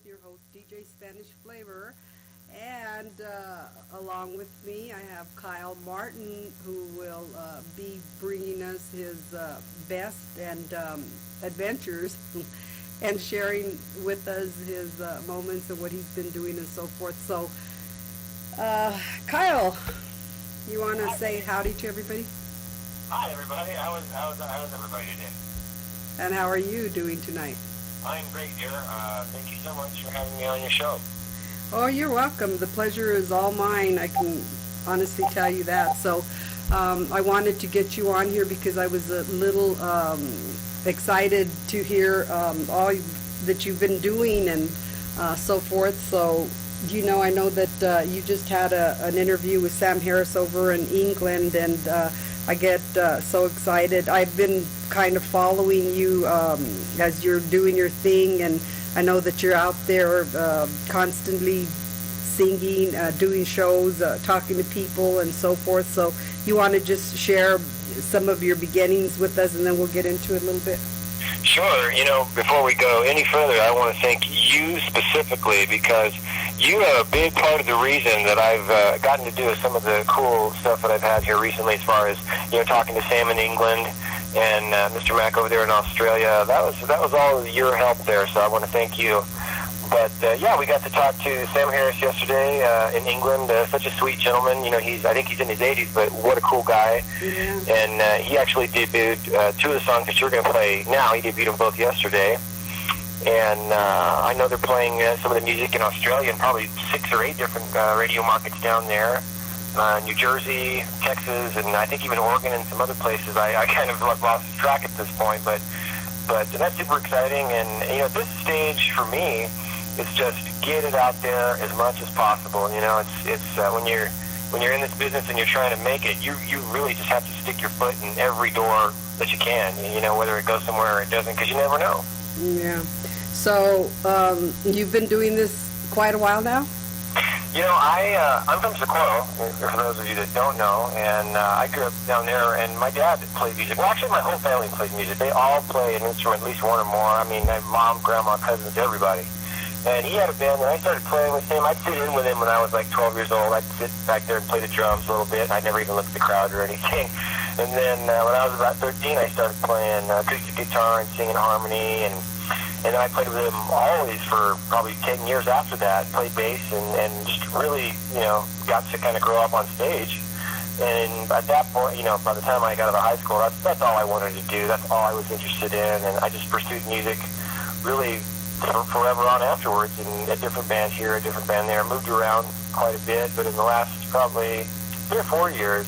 with your host, DJ Spanish Flavor. And along with me, I have Kyle Martin, who will be bringing us his best and adventures and sharing with us his moments and what he's been doing and so forth. So, Kyle, you want to say howdy to everybody? Hi, everybody. How's everybody today? And how are you doing tonight? I'm great, dear. Thank you so much for having me on your show. Oh, you're welcome. The pleasure is all mine. I can honestly tell you that. So I wanted to get you on here because I was a little excited to hear all that you've been doing and so forth. So, I know that you just had an interview with Sam Harris over in England, and I get so excited. I've been kind of following you as you're doing your thing, and I know that you're out there constantly singing, doing shows, talking to people, and so forth. So you want to just share some of your beginnings with us, and then we'll get into it a little bit? Sure. Before we go any further, I want to thank you specifically because you are a big part of the reason that I've gotten to do some of the cool stuff that I've had here recently as far as, talking to Sam in England and Mr. Mac over there in Australia. That was all your help there, so I want to thank you. But, we got to talk to Sam Harris yesterday in England. Such a sweet gentleman. I think he's in his 80s, but what a cool guy. Yeah. And he actually debuted two of the songs that you're going to play now. He debuted them both yesterday. And I know they're playing some of the music in Australia and probably 6 or 8 different radio markets down there. New Jersey, Texas, and I think even Oregon and some other places. I kind of lost track at this point, but that's super exciting. And, this stage for me, it's just get it out there as much as possible. It's when you're in this business and you're trying to make it, you really just have to stick your foot in every door that you can. Whether it goes somewhere or it doesn't, because you never know. Yeah. So you've been doing this quite a while now? I'm from Socorro, for those of you that don't know, and I grew up down there, and my dad played music. Well, actually, my whole family plays music. They all play an instrument, at least one or more. I mean, my mom, grandma, cousins, everybody. And he had a band, and I started playing with him. I'd sit in with him when I was like 12 years old. I'd sit back there and play the drums a little bit. I'd never even look at the crowd or anything. And then when I was about 13, I started playing acoustic guitar and singing harmony, and then I played with him always for probably 10 years after that, played bass, and just really, got to kind of grow up on stage. And at that point, by the time I got out of high school, that's all I wanted to do. That's all I was interested in, and I just pursued music really forever on afterwards, in a different band here, a different band there. Moved around quite a bit, but in the last probably 3 or 4 years,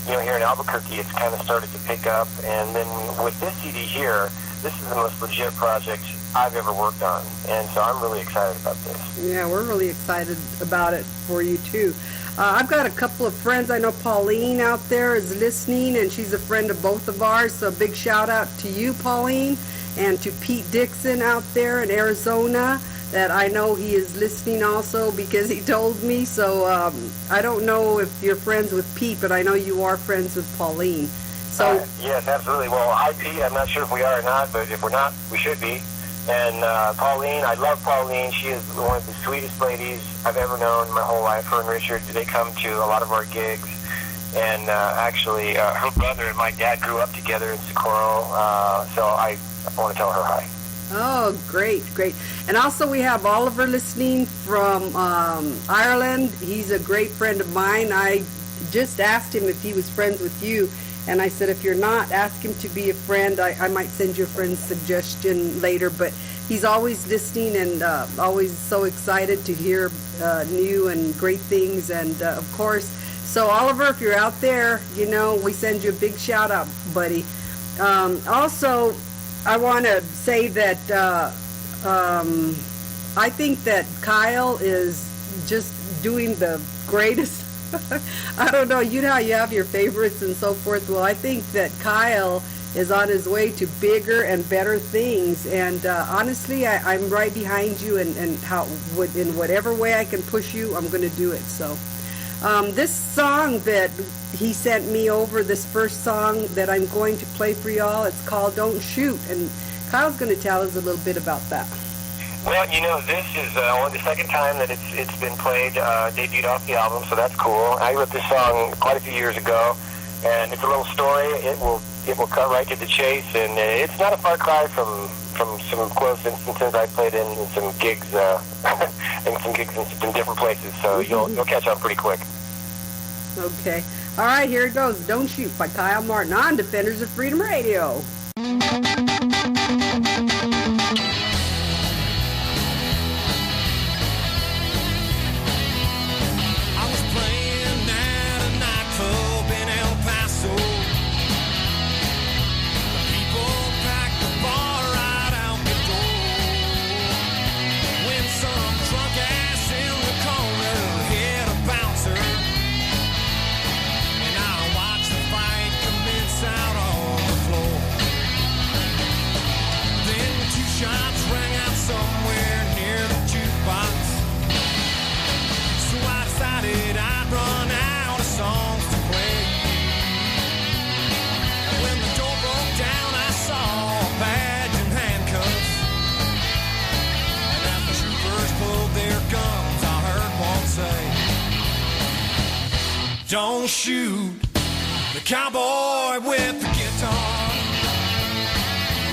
here in Albuquerque, it's kind of started to pick up. And then with this CD here, this is the most legit project I've ever worked on, and so I'm really excited about this. Yeah, we're really excited about it for you too. I've got a couple of friends. I know Pauline out there is listening, and she's a friend of both of ours, so big shout out to you, Pauline, and to Pete Dixon out there in Arizona, that I know he is listening also because he told me. So I don't know if you're friends with Pete, but I know you are friends with Pauline. So yes, absolutely. Well, hi, Pete. I'm not sure if we are or not, but if we're not, we should be. And Pauline, I love Pauline. She is one of the sweetest ladies I've ever known in my whole life. Her and Richard, they come to a lot of our gigs. And actually, her brother and my dad grew up together in Socorro, so I want to tell her hi. Oh, great. And also we have Oliver listening from Ireland. He's a great friend of mine. I just asked him if he was friends with you, and I said, if you're not, ask him to be a friend. I might send you a friend's suggestion later, but he's always listening and always so excited to hear new and great things. And of course, so Oliver, if you're out there, we send you a big shout out, buddy. Also, I want to say that I think that Kyle is just doing the greatest. I don't know, you have your favorites and so forth. Well, I think that Kyle is on his way to bigger and better things, and honestly, I'm right behind you, and in whatever way I can push you, I'm going to do it. So this song that he sent me over, this first song that I'm going to play for y'all, it's called Don't Shoot, and Kyle's going to tell us a little bit about that. Well, this is only the second time that it's been played, debuted off the album, so that's cool. I wrote this song quite a few years ago, and it's a little story. It will cut right to the chase, and it's not a far cry from some close instances I played in some gigs, in some different places. So you'll catch on pretty quick. Okay. All right, here it goes. Don't Shoot by Kyle Martin on Defenders of Freedom Radio. Don't shoot the cowboy with the guitar.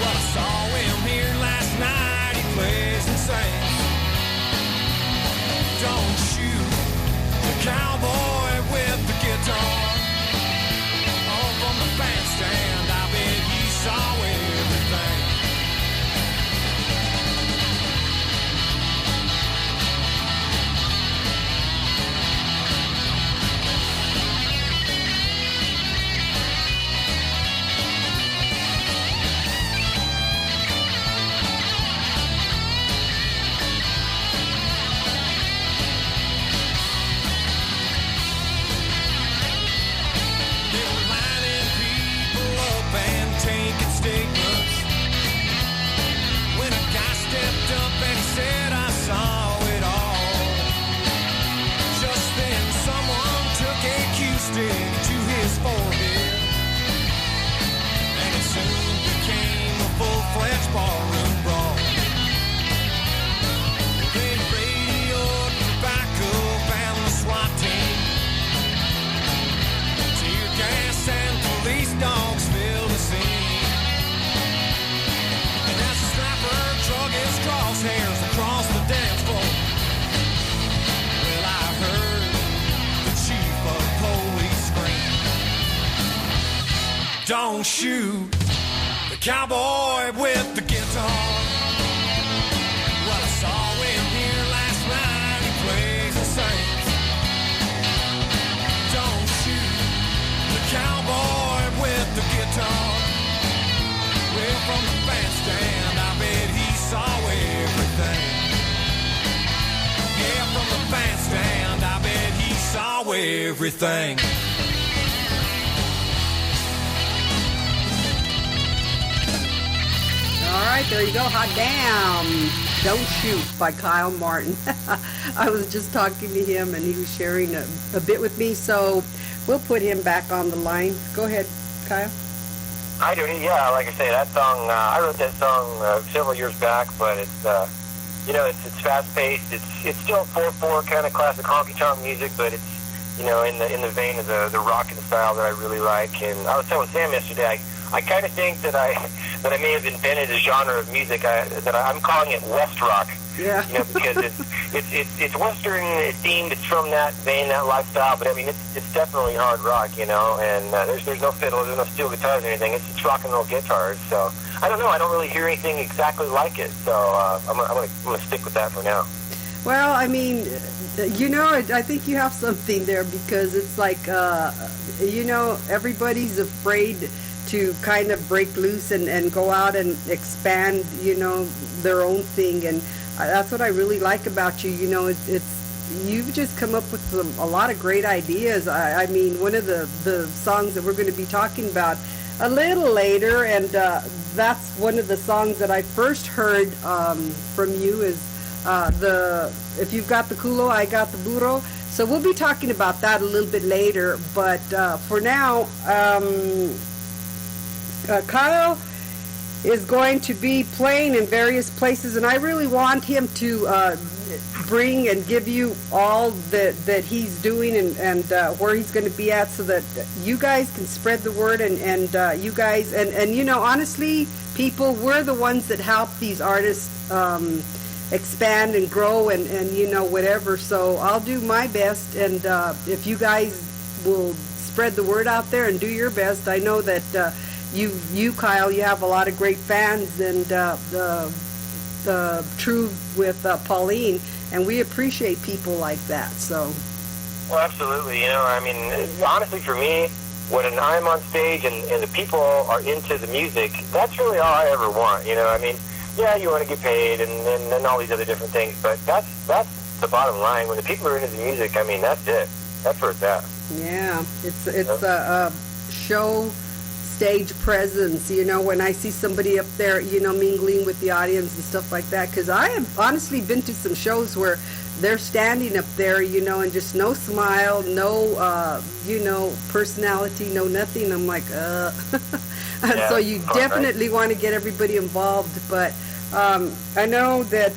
Well, I saw him here last night, he plays and sings. Don't shoot the cowboy with the guitar. Oh, from the bandstand, I bet he saw everything. Don't shoot the cowboy with the guitar. Well, I saw him here last night, he plays and sings. Don't shoot the cowboy with the guitar. Well, from the bandstand, I bet he saw everything. Yeah, from the bandstand, I bet he saw everything. All right, there you go. Hot damn. Don't Shoot by Kyle Martin. I was just talking to him, and he was sharing a bit with me, so we'll put him back on the line. Go ahead, Kyle. Hi, Dodie. Yeah, like I say, that song, I wrote that song several years back, but it's, it's fast-paced. It's still 4/4 kind of classic honky-tonk music, but it's, in the vein of the rockin' style that I really like. And I was telling Sam yesterday, I kind of think that I may have invented a genre of music I'm calling it West rock. Yeah. Because it's Western themed. It's from that vein, that lifestyle. But I mean, it's definitely hard rock, and there's no fiddle, there's no steel guitars or anything. It's rock and roll guitars. So I don't know. I don't really hear anything exactly like it. So I'm gonna stick with that for now. Well, I mean, I think you have something there, because it's like, everybody's afraid to kind of break loose and go out and expand, their own thing. And that's what I really like about you. You've just come up with a lot of great ideas. I mean, one of the songs that we're going to be talking about a little later, and that's one of the songs that I first heard from you is If You've Got the Culo, I Got the Burro. So we'll be talking about that a little bit later. But for now, Kyle is going to be playing in various places, and I really want him to bring and give you all that he's doing and where he's going to be at, so that you guys can spread the word, and you guys, and you know, honestly, people, we're the ones that help these artists expand and grow and you know, whatever. So I'll do my best, and if you guys will spread the word out there and do your best. I know that you Kyle, you have a lot of great fans, and the True with Pauline, and we appreciate people like that. So, well, absolutely. You know, I mean, honestly, for me, when I'm on stage and the people are into the music, that's really all I ever want. You know, I mean, yeah, you want to get paid and all these other different things, but that's the bottom line. When the people are into the music, I mean, that's it. That's where it's at. Yeah, it's a show stage presence, you know, when I see somebody up there, you know, mingling with the audience and stuff like that, because I have honestly been to some shows where they're standing up there, you know, and just no smile, no, you know, personality, no nothing. I'm like, Yeah, so you definitely want to get everybody involved, but I know that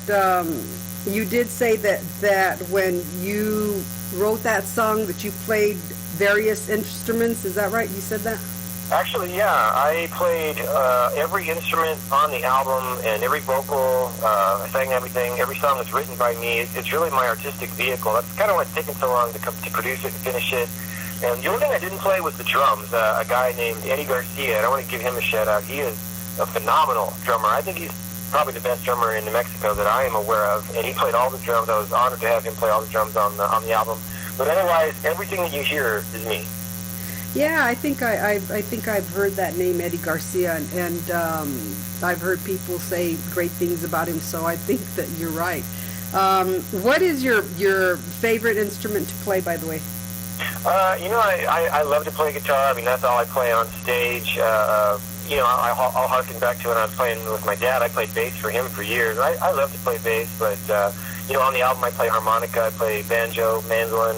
you did say that when you wrote that song that you played various instruments. Is that right? You said that? Actually, yeah. I played every instrument on the album and every vocal. I sang everything. Every song was written by me. It's really my artistic vehicle. That's kind of what's taken so long to produce it and finish it. And the only thing I didn't play was the drums. A guy named Eddie Garcia, and I want to give him a shout out. He is a phenomenal drummer. I think he's probably the best drummer in New Mexico that I am aware of. And he played all the drums. I was honored to have him play all the drums on the album. But otherwise, everything that you hear is me. Yeah, I think I've heard that name, Eddie Garcia, and I've heard people say great things about him. So I think that you're right. What is your favorite instrument to play, by the way? You know, I love to play guitar. I mean, that's all I play on stage. You know, I'll harken back to when I was playing with my dad. I played bass for him for years. I love to play bass, but you know, on the album I play harmonica, I play banjo, mandolin.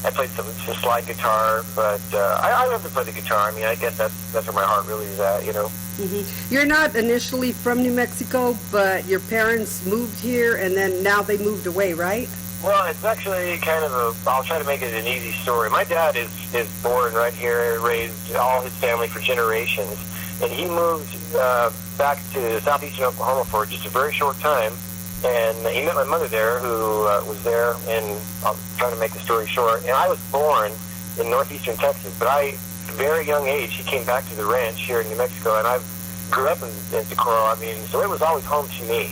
I played some slide guitar, but I love to play the guitar. I mean, I guess that's where my heart really is at, you know. Mm-hmm. You're not initially from New Mexico, but your parents moved here, and then now they moved away, right? Well, it's actually kind of I'll try to make it an easy story. My dad is born right here, raised all his family for generations, and he moved back to southeastern Oklahoma for just a very short time. And he met my mother there, who was there, and I'm trying to make the story short. And I was born in northeastern Texas, but at a very young age, he came back to the ranch here in New Mexico, and I grew up in Socorro. I mean, so it was always home to me.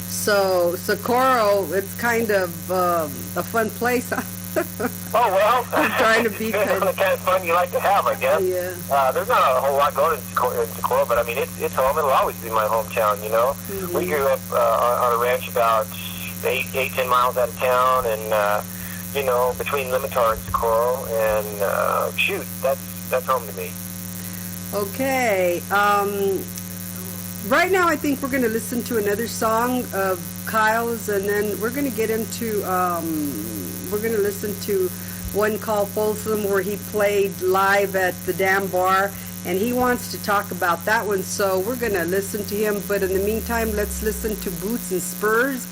So Socorro, it's kind of a fun place, huh? Oh, well. I'm trying to be kind of the kind of fun you like to have, I guess. Yeah. There's not a whole lot going in Socorro, but I mean, it's home. It'll always be my hometown, you know. Mm-hmm. We grew up on a ranch about 10 miles out of town, and, you know, between Limitar and Socorro, and, shoot, that's home to me. Okay. Right now, I think we're going to listen to another song of Kyle's, and then we're going to get into, we're going to listen to one called Folsom, where he played live at the Dam Bar, and he wants to talk about that one, so we're going to listen to him. But in the meantime, let's listen to Boots and Spurs.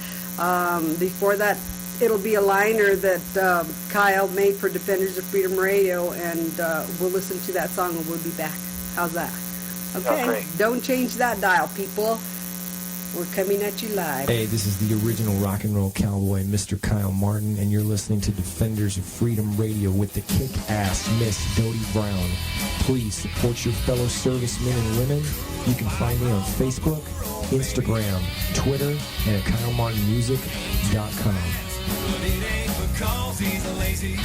Before that, it'll be a liner that Kyle made for Defenders of Freedom Radio, and we'll listen to that song, and we'll be back. How's that? Okay, don't change that dial, people. We're coming at you live. Hey, this is the original rock and roll cowboy, Mr. Kyle Martin, and you're listening to Defenders of Freedom Radio with the kick-ass Miss Dodie Brown. Please support your fellow servicemen and women. You can find me on Facebook, Instagram, Twitter, and at KyleMartinMusic.com. But it ain't because he's lazy.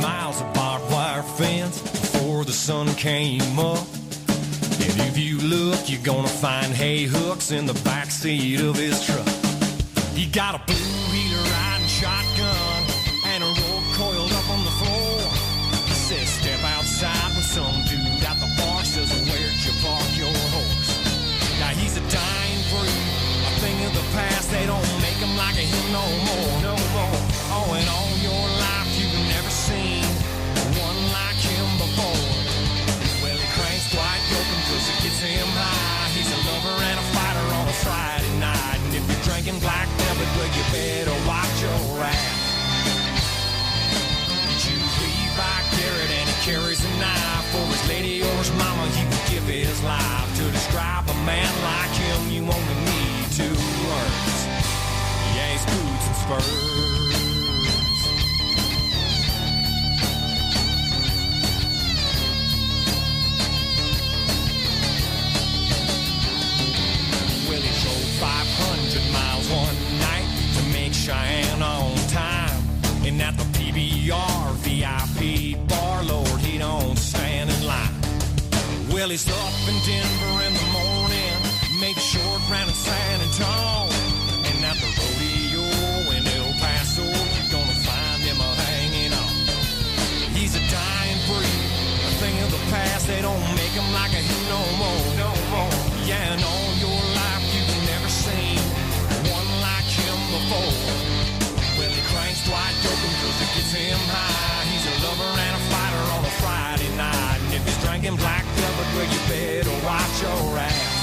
Miles of barbed wire fence before the sun came up. And if you look, you're gonna find hay hooks in the backseat of his truck. He got a blue-heeler riding shotgun and a rope coiled up on the floor. He says, step outside with some dude at the says, where'd you park your horse? Now he's a dying breed, a thing of the drinking black velvet, well, you better watch your ass. He chews Levi Garrett and he carries a knife. For his lady or his mama, he would give his life. To describe a man like him, you only need 2 words. Yeah, his boots and spurs. Well, he drove 500 miles one night to make Cheyenne on time. And at the PBR VIP bar, Lord, he don't stand in line. Well, he's up in Denver in the morning, make a short round in San Antonio. And at the rodeo in El Paso, you're gonna find him hanging on. He's a dying breed, a thing of the past. They don't make him like a him no more. No more. Yeah, and all your life you've never seen one like him before. Well, he cranks Dwight Yoakam 'cause it gets him high. He's a lover and a fighter on a Friday night. And if he's drinking black velvet, well, you better watch your ass.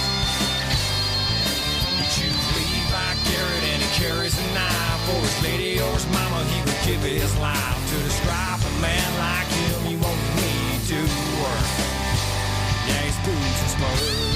He chews Levi Garrett and he carries a knife. For his lady or his mama, he would give his life. To describe a man like him, you only need 2 words. Yeah, his boots and spurs.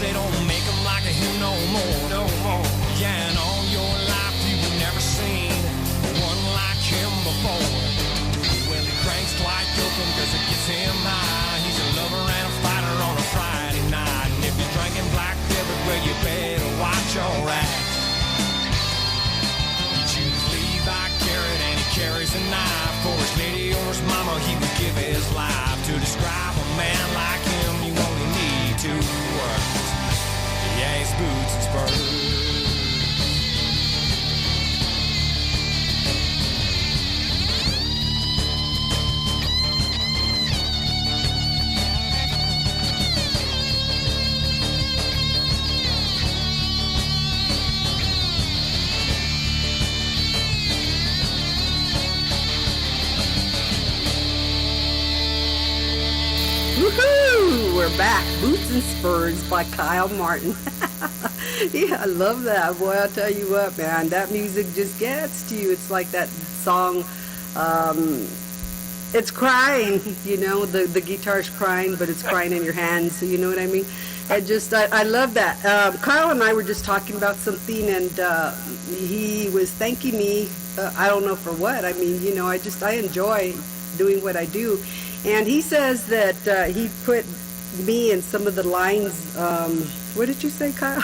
They don't make him like a him no more. No more. Yeah, and all your life you've never seen one like him before. Well, he cranks Dwight Yoakam 'cause it gets him high. He's a lover and a fighter on a Friday night. And if you're drinking black velvet, well, you better watch your ass. He chews Levi Garrett and he carries a knife. For his lady or his mama, he would give his life. To describe a man like him, you only need 2 words. Yeah, his boots and spurs. Woohoo! We're back. Boots and Spurs by Kyle Martin. Yeah, I love that. Boy, I'll tell you what, man. That music just gets to you. It's like that song, it's crying, you know. The guitar's crying, but it's crying in your hands. You know what I mean? I love that. Kyle and I were just talking about something, and he was thanking me. I don't know for what. I mean, you know, I enjoy doing what I do. And he says that he put me in some of the lines. What did you say, Kyle?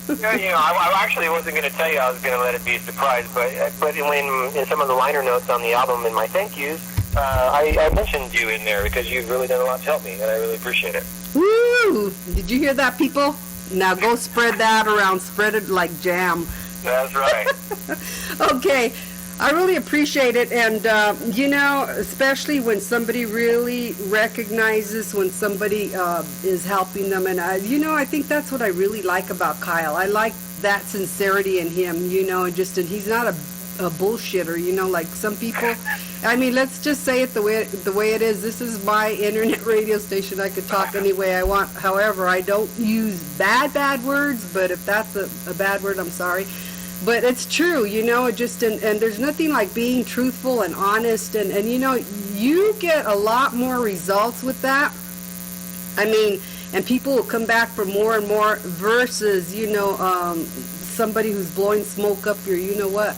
Yeah, you know, I actually wasn't going to tell you. I was going to let it be a surprise. But in some of the liner notes on the album in my thank yous, I mentioned you in there because you've really done a lot to help me, and I really appreciate it. Woo! Did you hear that, people? Now go spread that around. Spread it like jam. That's right. Okay. I really appreciate it, and you know, especially when somebody really recognizes when somebody is helping them, and you know, I think that's what I really like about Kyle. I like that sincerity in him, you know, and he's not a bullshitter, you know, like some people. I mean, let's just say it the way it is. This is my internet radio station. I could talk any way I want. However, I don't use bad words, but if that's a bad word, I'm sorry. But it's true, you know, and there's nothing like being truthful and honest, and you know, you get a lot more results with that. I mean, and people will come back for more and more versus, you know, somebody who's blowing smoke up your you-know-what,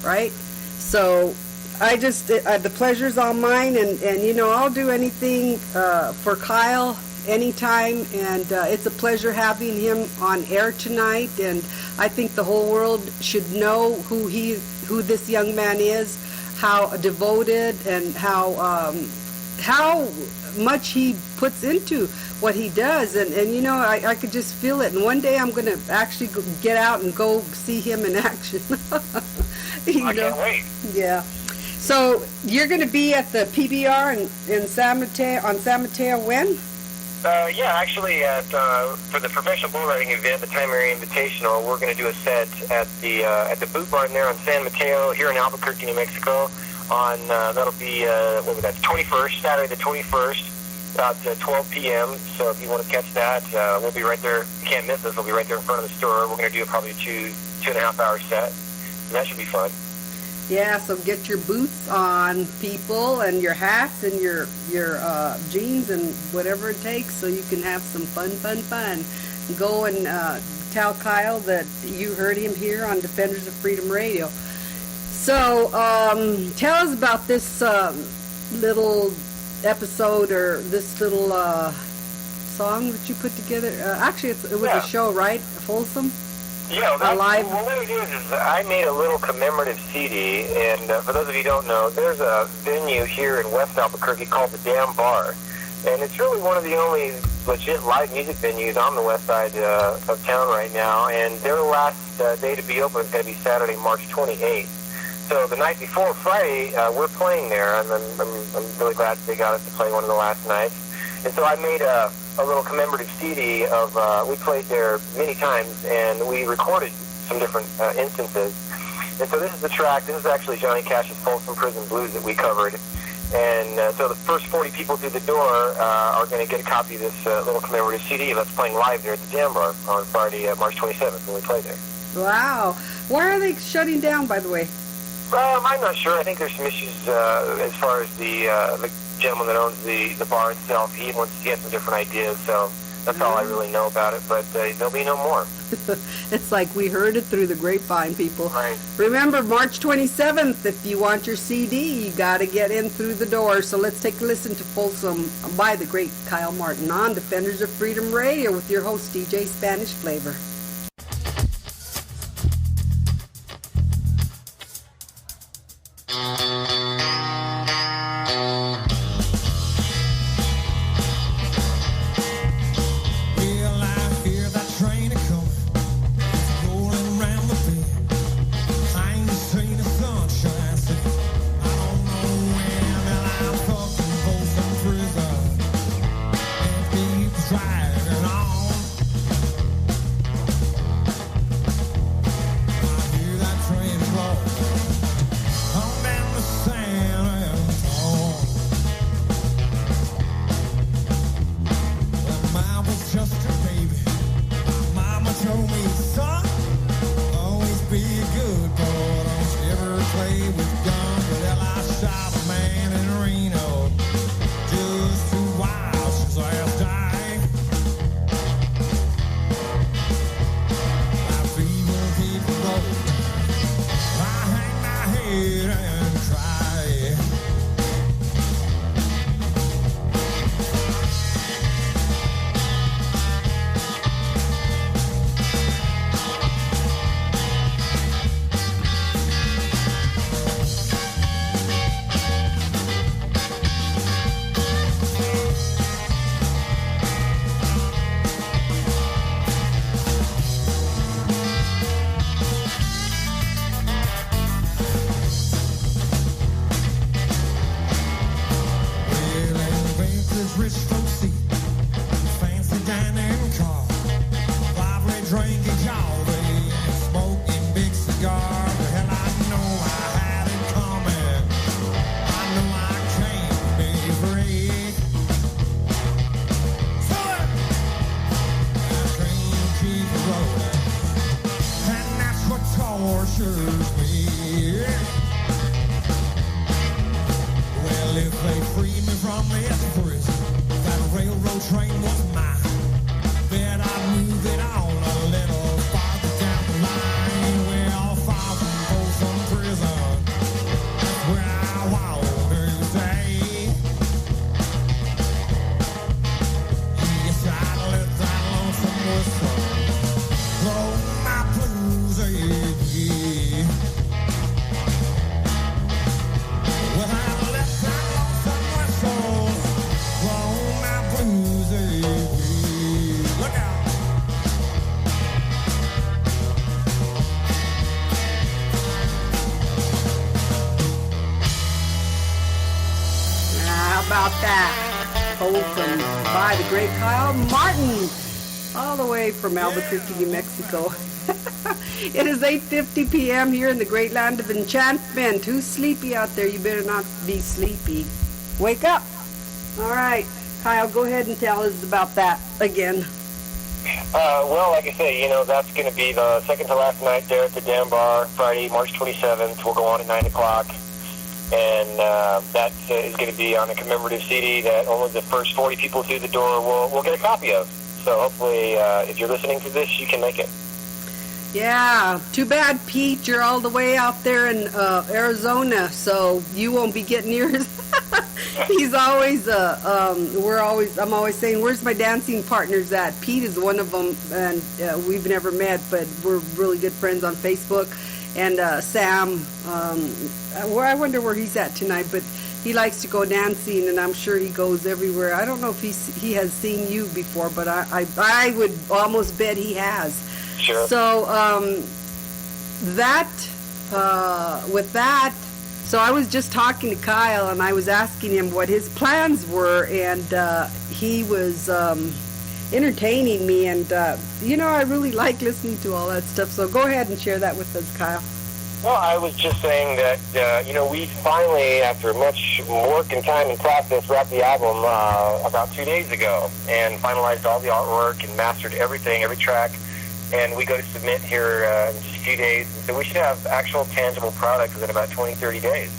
right? So the pleasure's all mine, and you know, I'll do anything for Kyle anytime, and it's a pleasure having him on air tonight, and I think the whole world should know who this young man is, how devoted, and how much he puts into what he does, and you know, I could just feel it, and one day I'm going to actually get out and go see him in action. I can't wait. Yeah. So you're going to be at the PBR in San Mateo, on San Mateo when? Yeah, actually, for the professional bull riding event, the Time Area Invitational, we're going to do a set at the boot barn there on San Mateo here in Albuquerque, New Mexico. On that'll be what was that? 21st, Saturday the 21st, about 12 p.m. So if you want to catch that, we'll be right there. You can't miss us. We'll be right there in front of the store. We're going to do probably a 2.5 hour set. And that should be fun. Yeah, so get your boots on, people, and your hats and your jeans and whatever it takes so you can have some fun. Go and tell Kyle that you heard him here on Defenders of Freedom Radio. So tell us about this little episode or this little song that you put together. Actually, it was a show, right? Folsom? Yeah, well, what it is I made a little commemorative CD, and for those of you who don't know, there's a venue here in West Albuquerque called the Dam Bar, and it's really one of the only legit live music venues on the west side of town right now, and their last day to be open is going to be Saturday, March 28th. So the night before Friday, we're playing there, and I'm really glad they got us to play one of the last nights. And so I made a little commemorative CD of, we played there many times, and we recorded some different instances. And so this is the track. This is actually Johnny Cash's Folsom Prison Blues that we covered. And so the first 40 people through the door are going to get a copy of this little commemorative CD that's playing live there at the Jam Bar on Friday, March 27th, when we play there. Wow. Why are they shutting down, by the way? I'm not sure. I think there's some issues as far as the gentleman that owns the bar itself. He wants to get some different ideas, so that's all I really know about it, but there'll be no more. It's like we heard it through the grapevine, people. Right. Remember, March 27th, if you want your CD, you got to get in through the door. So let's take a listen to Folsom by the great Kyle Martin on Defenders of Freedom Radio with your host, DJ Spanish Flavor. Music. about that. Told by the great Kyle Martin, all the way from Albuquerque, New Mexico. It is 8:50 p.m. here in the great land of enchantment. Who's sleepy out there? You better not be sleepy. Wake up. All right, Kyle, go ahead and tell us about that again. Well, like I say, that's going to be the second to last night there at the Dam Bar, Friday, March 27th. We'll go on at 9 o'clock. And that is going to be on a commemorative CD that only the first 40 people through the door will get a copy of. So hopefully, if you're listening to this, you can make it. Yeah, too bad, Pete. You're all the way out there in Arizona, so you won't be getting yours. He's always, I'm always saying, where's my dancing partners at? Pete is one of them, and we've never met, but we're really good friends on Facebook. And Sam, I wonder where he's at tonight, but he likes to go dancing, and I'm sure he goes everywhere. I don't know if he has seen you before, but I would almost bet he has. Sure. So with that, so I was just talking to Kyle, and I was asking him what his plans were, and he was entertaining me, and I really like listening to all that stuff. So go ahead and share that with us, Kyle. Well, I was just saying that, we finally, after much work and time and process, wrapped the album about 2 days ago and finalized all the artwork and mastered everything, every track. And we go to submit here in just a few days. So we should have actual tangible product within about 20, 30 days.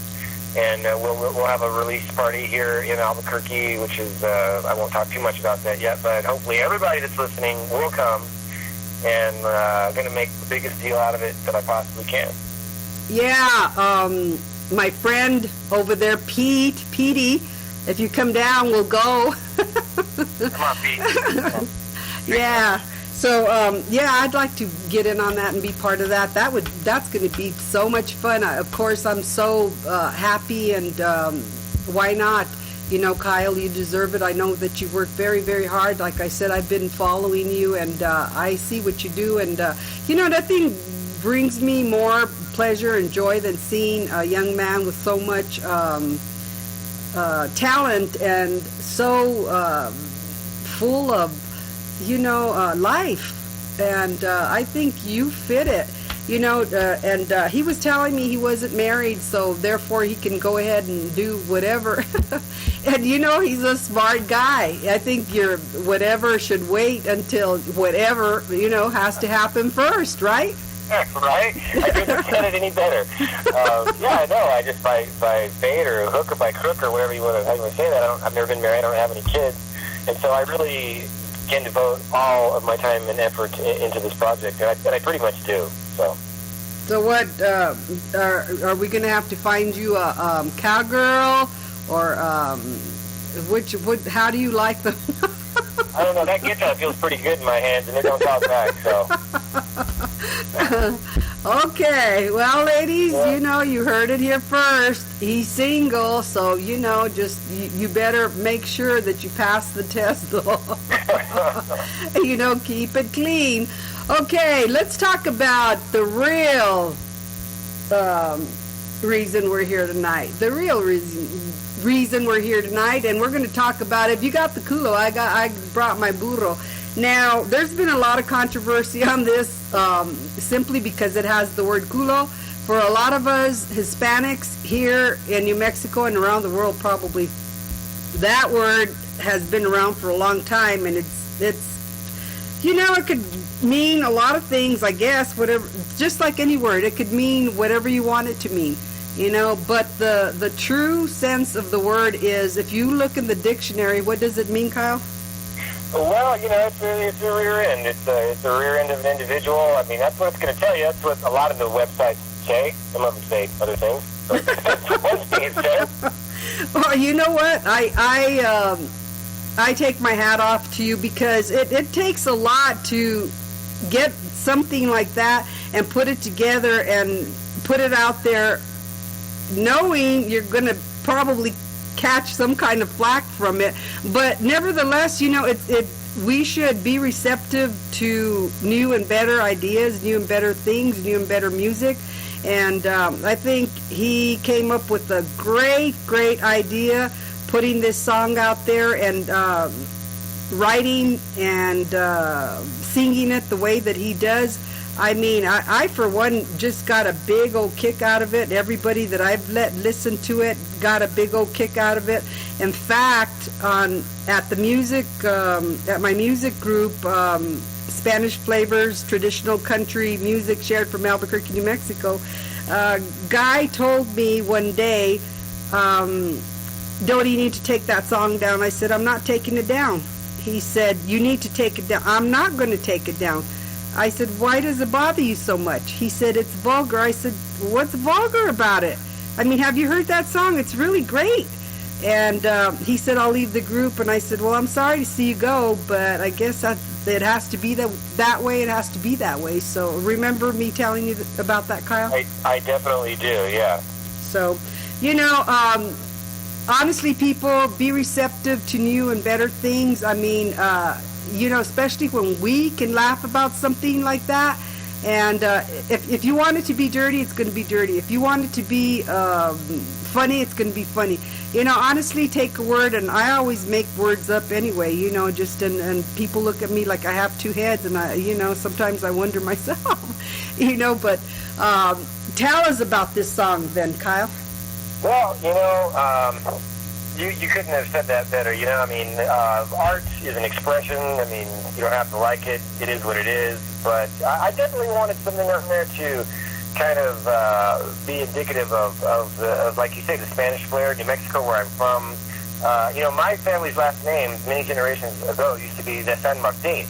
And we'll have a release party here in Albuquerque, which is, I won't talk too much about that yet, but hopefully everybody that's listening will come, and going to make the biggest deal out of it that I possibly can. Yeah, my friend over there, Petey, if you come down, we'll go. Come on, Pete. Yeah. So, I'd like to get in on that and be part of that. That's going to be so much fun. Of course, I'm so happy, and why not? Kyle, you deserve it. I know that you work very, very hard. Like I said, I've been following you, and I see what you do. And, nothing brings me more pleasure and joy than seeing a young man with so much talent and so full of life, and I think you fit it, and he was telling me he wasn't married, so therefore he can go ahead and do whatever. And he's a smart guy. I think your whatever should wait until whatever has to happen first, right? Right? I couldn't have said it any better. I know. I just by bait or hook or by crook or whatever you want to say that. I've never been married. I don't have any kids, and so I really can devote all of my time and effort into this project, and I pretty much do. So what are we going to have to find you a cowgirl, or how do you like them? I don't know. That guitar feels pretty good in my hands, and it don't talk back. So okay, well, ladies, you heard it here first. He's single, so just you better make sure that you pass the test, though. Keep it clean. Okay, let's talk about the real reason we're here tonight. The real reason we're here tonight, and we're going to talk about it. If you got the culo, I brought my burro. Now, there's been a lot of controversy on this, simply because it has the word culo. For a lot of us Hispanics here in New Mexico and around the world, probably that word has been around for a long time, and it's it could mean a lot of things, I guess, whatever, just like any word. It could mean whatever you want it to mean, but the true sense of the word is, if you look in the dictionary, what does it mean, Kyle? Well, it's a rear end. It's a rear end of an individual. I mean, that's what it's going to tell you. That's what a lot of the websites say. Some of them say other things. But that's one thing it says. Well, you know what? I take my hat off to you, because it takes a lot to get something like that and put it together and put it out there, knowing you're going to probably catch some kind of flack from it. But nevertheless, we should be receptive to new and better ideas, new and better things, new and better music. And I think he came up with a great idea, putting this song out there and writing and singing it the way that he does. I mean, I for one just got a big old kick out of it. Everybody that I've let listen to it got a big old kick out of it. In fact, at my music group, Spanish Flavors, Traditional Country Music Shared from Albuquerque, New Mexico, Guy told me one day, Dodie, you need to take that song down. I said, I'm not taking it down. He said, you need to take it down. I'm not going to take it down. I said, why does it bother you so much? He said, it's vulgar. I said, what's vulgar about it? I mean, have you heard that song? It's really great. And he said, I'll leave the group. And I said, well, I'm sorry to see you go, but I guess it has to be that way. It has to be that way. So remember me telling you about that, Kyle? I definitely do, yeah. So, honestly, people, be receptive to new and better things. I mean, especially when we can laugh about something like that. And if you want it to be dirty, it's going to be dirty. If you want it to be funny, it's going to be funny. Honestly, take a word, and I always make words up anyway, and people look at me like I have two heads, and sometimes I wonder myself, but tell us about this song then, Kyle. Well, you couldn't have said that better. Art is an expression. I mean, you don't have to like it. It is what it is. But I definitely wanted something on there to kind of be indicative of, like you say, the Spanish flair, New Mexico, where I'm from. My family's last name, many generations ago, used to be the San Martin.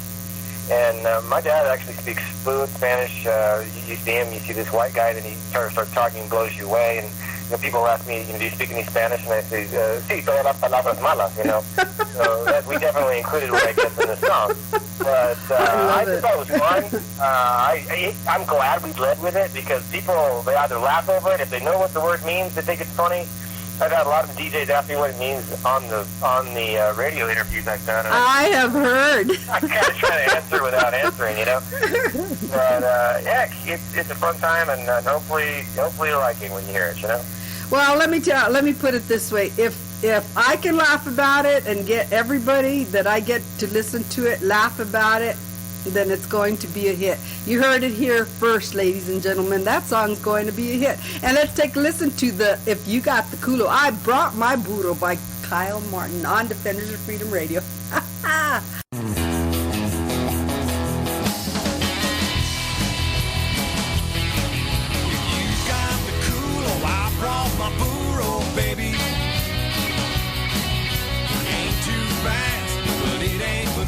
And my dad actually speaks fluent Spanish. You see him, you see this white guy, then he starts talking, blows you away. And people ask me, do you speak any Spanish? And I say, sí, todas las palabras malas, So we definitely included what I guess in the song. But I just thought it was fun. I'm glad we led with it because people, they either laugh over it. If they know what the word means, they think it's funny. I've had a lot of DJs ask me what it means on the radio interviews I've done. I have heard. I kind of try to answer without answering, But it's a fun time, and hopefully you like it when you hear it, Well, let me put it this way: if I can laugh about it and get everybody that I get to listen to it laugh about it, then it's going to be a hit. You heard it here first, ladies and gentlemen. That song's going to be a hit. And let's take a listen to If You Got the Culo, I Brought My Burro by Kyle Martin on Defenders of Freedom Radio.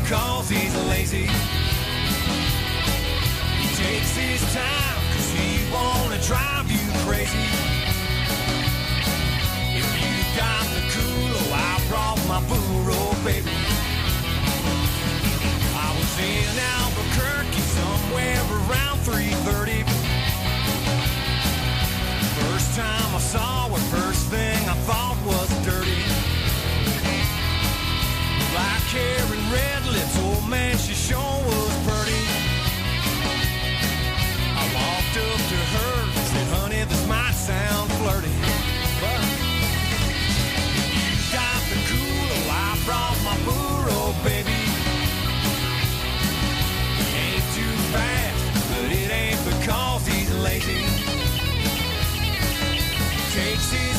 Cause he's lazy. He takes his time cause he wanna drive you crazy. If you got the culo, I brought my burro, baby. I was in Albuquerque somewhere around 3:30. First time I saw her, first thing I thought was dirty. Black hair and red lips, oh man, she sure was pretty. I walked up to her, said, honey, this might sound flirty, but you got the culo, I brought my burro, baby. He ain't too fast, but it ain't because he's lazy. He takes his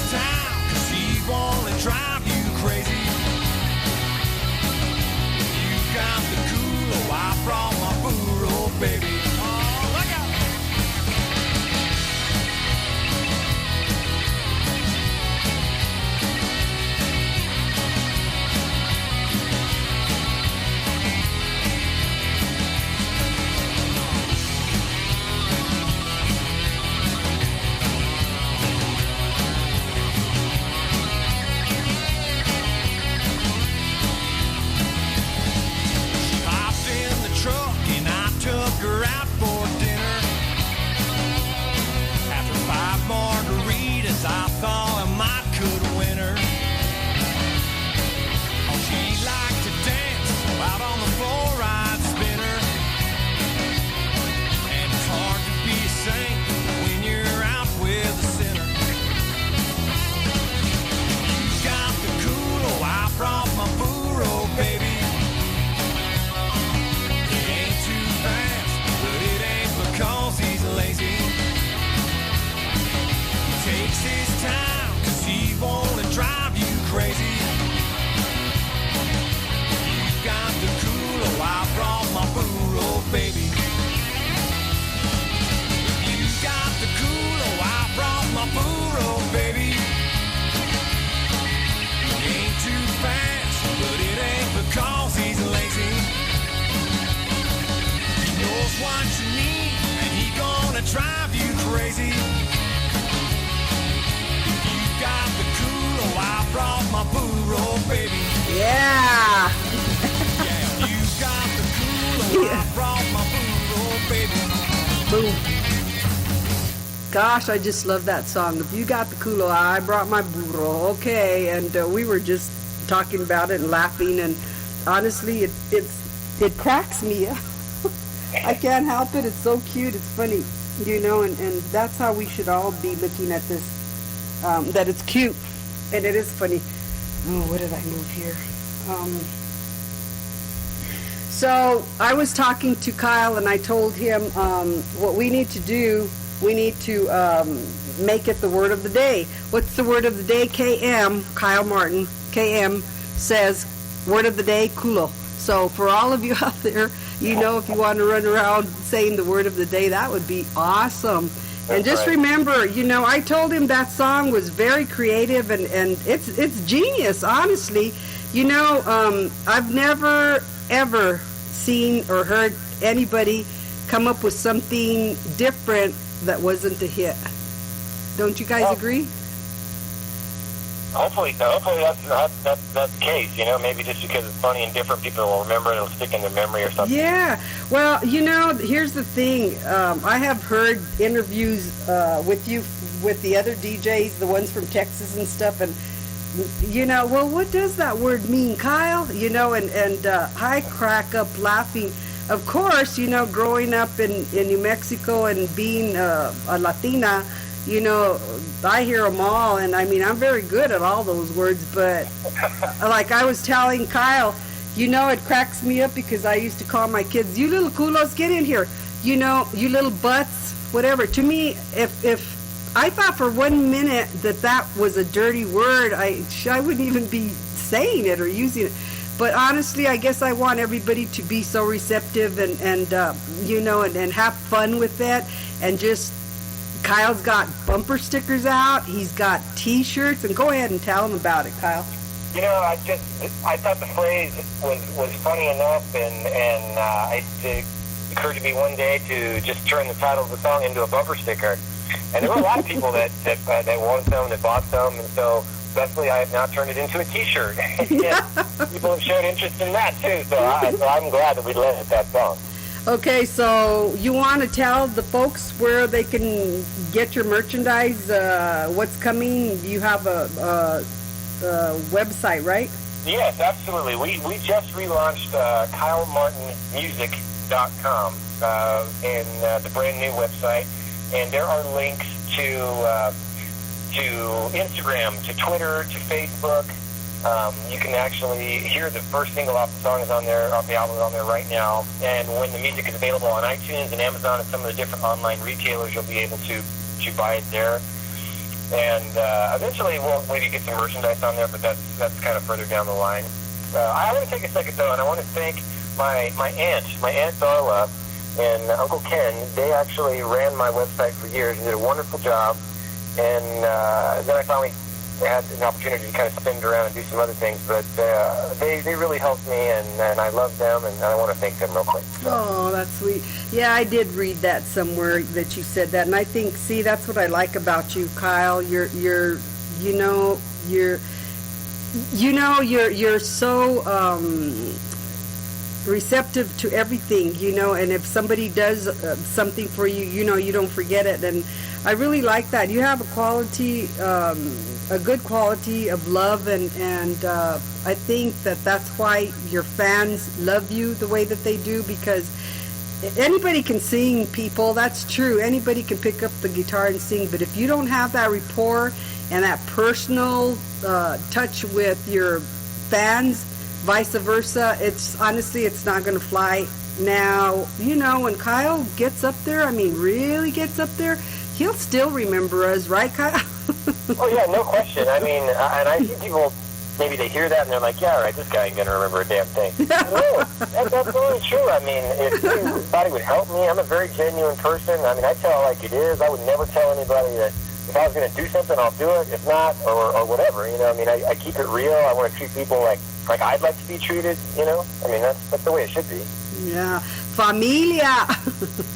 Gosh, I just love that song. If you got the culo, I brought my burro. Okay, and we were just talking about it and laughing, and honestly, it cracks me up. I can't help it. It's so cute. It's funny, you know, and that's how we should all be looking at this. That it's cute, and it is funny. Oh, what did I move here? So I was talking to Kyle, and I told him what we need to do. We need to make it the word of the day. What's the word of the day? KM, Kyle Martin, KM says, word of the day, culo. So for all of you out there, you know, if you want to run around saying the word of the day, that would be awesome. And just remember, you know, I told him that song was very creative, and it's genius, honestly. You know, I've never, ever seen or heard anybody come up with something different that wasn't a hit. Don't you guys agree? Hopefully that's the case. You know, maybe just because it's funny and different, people will remember it. It'll stick in their memory or something. Yeah. Well, you know, here's the thing. I have heard interviews with the other DJs, the ones from Texas and stuff, and you know, well, what does that word mean, Kyle? You know, and I crack up laughing. Of course, you know, growing up in New Mexico and being a Latina, you know, I hear them all, and I mean, I'm very good at all those words, but like I was telling Kyle, you know, it cracks me up because I used to call my kids, you little culos, get in here, you know, you little butts, whatever. To me, if I thought for 1 minute that was a dirty word, I wouldn't even be saying it or using it. But honestly, I guess I want everybody to be so receptive and you know, and have fun with it, and just, Kyle's got bumper stickers out. He's got T-shirts, and go ahead and tell him about it, Kyle. You know, I thought the phrase was funny enough, and it occurred to me one day to just turn the title of the song into a bumper sticker. And there were a lot of people that wanted some, that bought some, and so Leslie, I have now turned it into a T-shirt. People have shown interest in that too, so I'm glad that we led with that song. Okay, so you want to tell the folks where they can get your merchandise, what's coming? You have a website, right? Yes, absolutely. We just relaunched KyleMartinMusic.com and the brand new website, and there are links to Instagram, to Twitter, to Facebook. You can actually hear the first single off the song is on there, off the album is on there right now. And when the music is available on iTunes and Amazon and some of the different online retailers, you'll be able to buy it there. And eventually we'll maybe get some merchandise on there, but that's kind of further down the line. I want to take a second though, and I want to thank my aunt Darla and Uncle Ken. They actually ran my website for years and did a wonderful job. And then I finally had an opportunity to kind of spin it around and do some other things, but they really helped me, and I love them, and I want to thank them real quick. So. Oh, that's sweet. Yeah, I did read that somewhere that you said that, and I think, see, that's what I like about you, Kyle. You're so receptive to everything, you know, and if somebody does something for you, you know, you don't forget it, and I really like that. You have a good quality of love, and I think that's why your fans love you the way that they do, because anybody can sing, people, that's true. Anybody can pick up the guitar and sing, but if you don't have that rapport and that personal touch with your fans, vice versa, it's not going to fly. Now, you know, when Kyle gets up there, I mean, really gets up there, he'll still remember us, right, Kyle? Oh, yeah, no question. I mean, and I see people, maybe they hear that and they're like, yeah, all right, this guy ain't going to remember a damn thing. No, that's absolutely true. I mean, if anybody would help me, I'm a very genuine person. I mean, I tell it like it is. I would never tell anybody that if I was going to do something, I'll do it. If not, or whatever, you know. I mean, I keep it real. I want to treat people like I'd like to be treated, you know. I mean, that's the way it should be. Yeah, familia.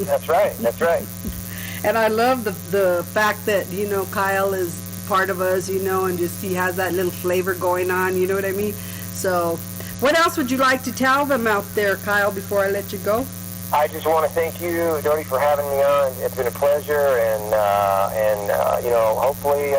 That's right. And I love the fact that, you know, Kyle is part of us, you know, and just he has that little flavor going on, you know what I mean? So, what else would you like to tell them out there, Kyle, before I let you go? I just want to thank you, Dodie, for having me on. It's been a pleasure, and hopefully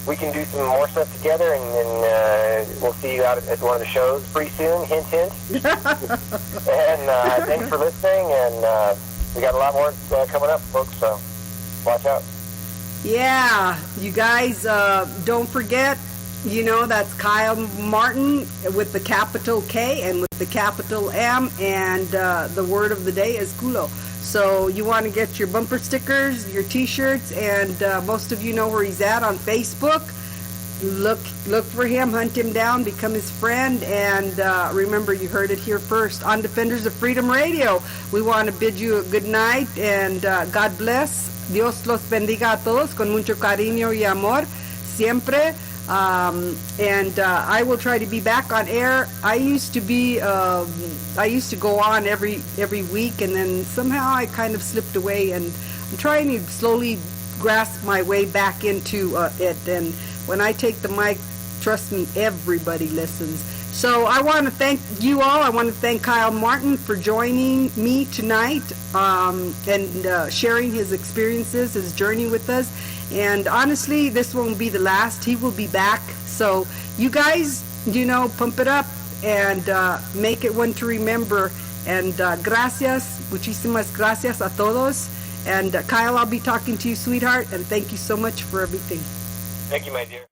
we can do some more stuff together, and we'll see you out at one of the shows pretty soon. Hint, hint. And thanks for listening, and we got a lot more coming up, folks, so watch out. Yeah, you guys, don't forget, that's Kyle Martin with the capital K and with the capital M, and the word of the day is culo. So you want to get your bumper stickers, your T-shirts, and most of you know where he's at on Facebook. Look for him, hunt him down, become his friend, and remember, you heard it here first on Defenders of Freedom Radio. We want to bid you a good night, and God bless. Dios los bendiga a todos con mucho cariño y amor, siempre. And I will try to be back on air. I used to go on every week, and then somehow I kind of slipped away, and I'm trying to slowly grasp my way back into it. And when I take the mic, trust me, everybody listens. So I want to thank you all. I want to thank Kyle Martin for joining me tonight and sharing his experiences, his journey with us. And honestly, this won't be the last. He will be back. So you guys, pump it up and make it one to remember. And gracias, muchísimas gracias a todos. And Kyle, I'll be talking to you, sweetheart. And thank you so much for everything. Thank you, my dear.